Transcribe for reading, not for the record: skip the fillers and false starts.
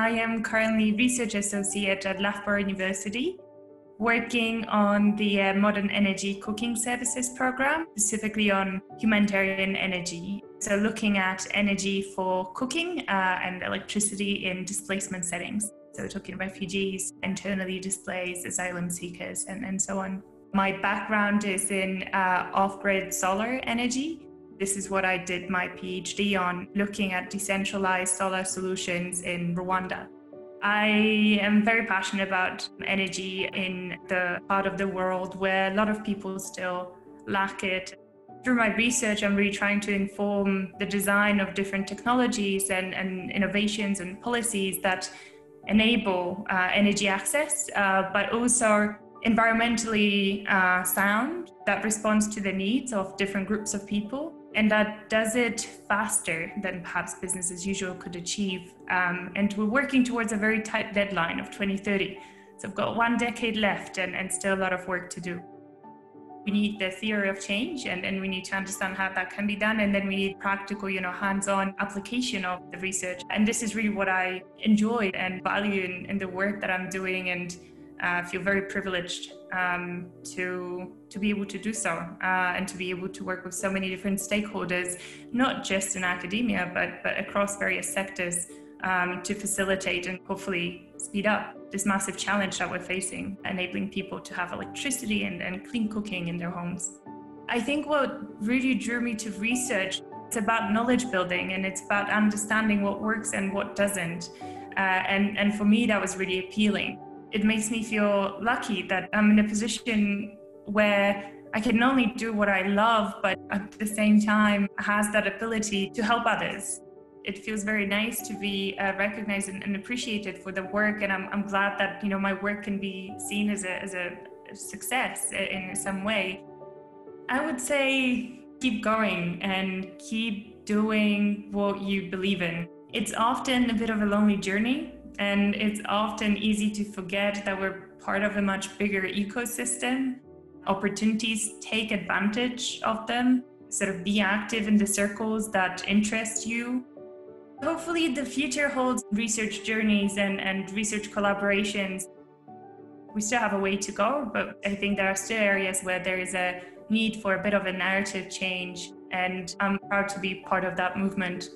I am currently Research Associate at Loughborough University, working on the Modern Energy Cooking Services program, specifically on humanitarian energy. So looking at energy for cooking and electricity in displacement settings. So we're talking refugees, internally displaced, asylum seekers, and so on. My background is in off-grid solar energy. This is what I did my PhD on, looking at decentralized solar solutions in Rwanda. I am very passionate about energy in the part of the world where a lot of people still lack it. Through my research, I'm really trying to inform the design of different technologies and innovations and policies that enable energy access, but also environmentally sound, that responds to the needs of different groups of people, and that does it faster than perhaps business as usual could achieve. And we're working towards a very tight deadline of 2030. So we've got 1 decade left and still a lot of work to do. We need the theory of change and we need to understand how that can be done. And then we need practical, hands-on application of the research. And this is really what I enjoy and value in the work that I'm doing, and feel very privileged to be able to do so and to be able to work with so many different stakeholders, not just in academia, but across various sectors to facilitate and hopefully speed up this massive challenge that we're facing, enabling people to have electricity and clean cooking in their homes. I think what really drew me to research, it's about knowledge building and it's about understanding what works and what doesn't. And for me, that was really appealing. It makes me feel lucky that I'm in a position where I can not only do what I love, but at the same time has that ability to help others. It feels very nice to be recognized and appreciated for the work, and I'm glad that my work can be seen as a success in some way. I would say keep going and keep doing what you believe in. It's often a bit of a lonely journey, and it's often easy to forget that we're part of a much bigger ecosystem. Opportunities, take advantage of them, sort of be active in the circles that interest you. Hopefully the future holds research journeys and research collaborations. We still have a way to go, but I think there are still areas where there is a need for a bit of a narrative change, and I'm proud to be part of that movement.